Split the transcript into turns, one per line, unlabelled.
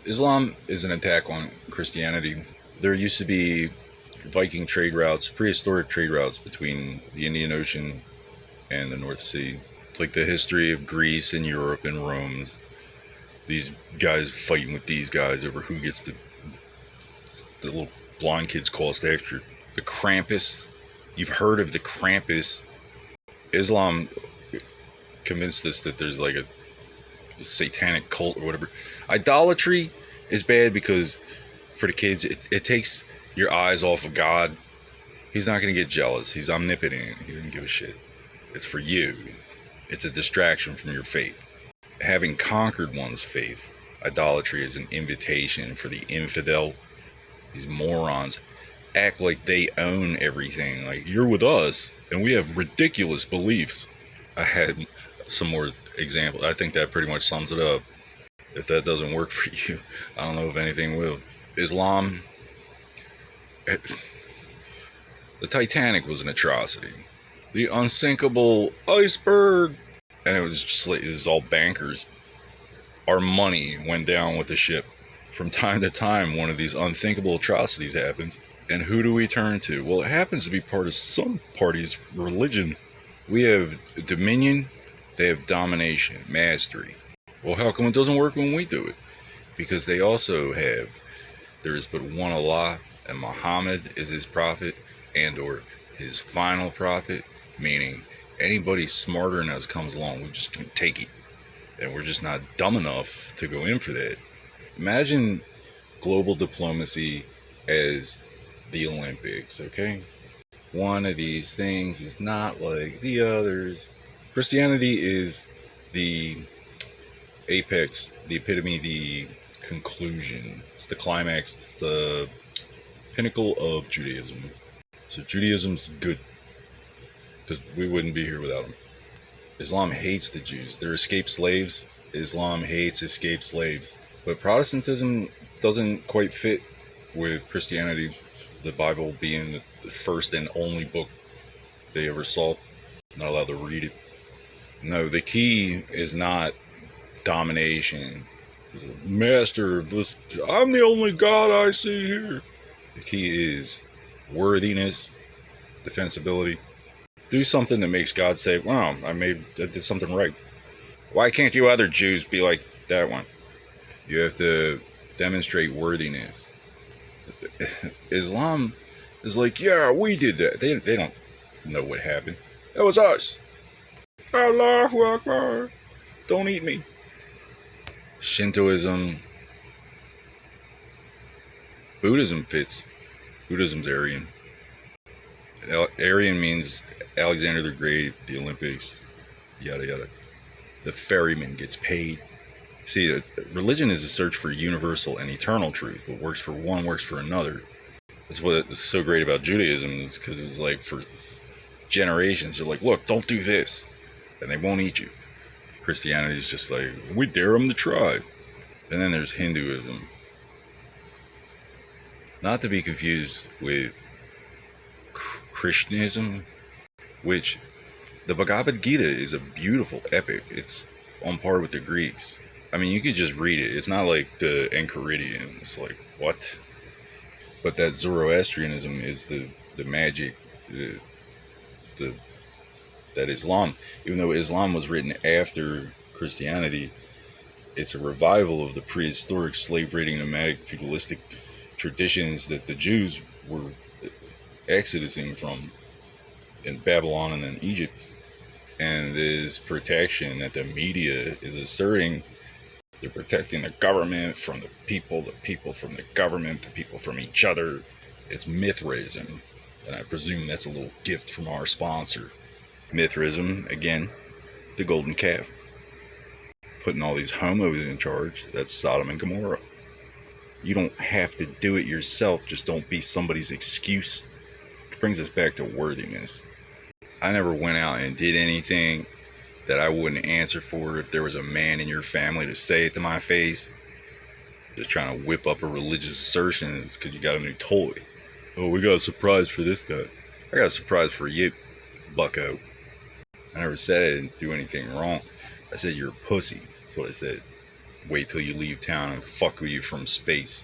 Islam is an attack on Christianity. There used to be Viking trade routes, prehistoric trade routes between the Indian Ocean and the North Sea. It's like the history of Greece and Europe and Rome. These guys fighting with these guys over who gets the little blonde kids call us extra. The Krampus. You've heard of the Krampus. Islam convinced us that there's like a satanic cult or whatever. Idolatry is bad because for the kids, it takes your eyes off of God. He's not going to get jealous. He's omnipotent. He doesn't give a shit. It's for you. It's a distraction from your faith. Having conquered one's faith, idolatry is an invitation for the infidel. These morons act like they own everything. Like, you're with us, and we have ridiculous beliefs. I had some more examples. I think that pretty much sums it up. If that doesn't work for you, I don't know if anything will. Islam, the Titanic was an atrocity. The unsinkable iceberg, and it was just like, it was all bankers. Our money went down with the ship. From time to time, one of these unthinkable atrocities happens. And who do we turn to? Well, it happens to be part of some party's religion. We have dominion, they have domination, mastery. Well, how come it doesn't work when we do it? Because they also have, there is but one Allah, and Muhammad is his prophet, and or his final prophet, meaning anybody smarter than us comes along, we just can take it. And we're just not dumb enough to go in for that. Imagine global diplomacy as the Olympics, okay? One of these things is not like the others. Christianity is the apex, the epitome, the conclusion. It's the climax, it's the pinnacle of Judaism. So Judaism's good, because we wouldn't be here without them. Islam hates the Jews. They're escaped slaves. Islam hates escaped slaves. But Protestantism doesn't quite fit with Christianity, the Bible being the first and only book they ever saw. Not allowed to read it. No, the key is not domination. Master, I'm the only God I see here. The key is worthiness, defensibility. Do something that makes God say, wow, I did something right. Why can't you other Jews be like that one? You have to demonstrate worthiness. Islam is like, yeah, we did that. They don't know what happened. That was us. Allahu Akbar. Don't eat me. Shintoism. Buddhism fits. Buddhism's Aryan. Aryan means Alexander the Great, the Olympics, yada yada. The ferryman gets paid. See, religion is a search for universal and eternal truth. What works for one works for another. That's what is so great about Judaism, is because it was like for generations, they're like, look, don't do this, and they won't eat you. Christianity is just like, we dare them to try. And then there's Hinduism. Not to be confused with Krishnaism, which the Bhagavad Gita is a beautiful epic. It's on par with the Greeks. I mean, you could just read it. It's not like the Enchiridion. It's like, what? But that Zoroastrianism is the magic, that Islam, even though Islam was written after Christianity, it's a revival of the prehistoric slave-raiding, nomadic, feudalistic traditions that the Jews were exodusing from in Babylon and then Egypt. And this protection that the media is asserting, they're protecting the government from the people from the government, the people from each other. It's Mithraism. And I presume that's a little gift from our sponsor. Mithraism, again, the golden calf. Putting all these homos in charge, that's Sodom and Gomorrah. You don't have to do it yourself, just don't be somebody's excuse. Which brings us back to worthiness. I never went out and did anything that I wouldn't answer for if there was a man in your family to say it to my face. Just trying to whip up a religious assertion because you got a new toy. Oh, we got a surprise for this guy. I got a surprise for you, bucko. I never said I didn't do anything wrong. I said you're a pussy. That's what I said. Wait till you leave town and fuck with you from space.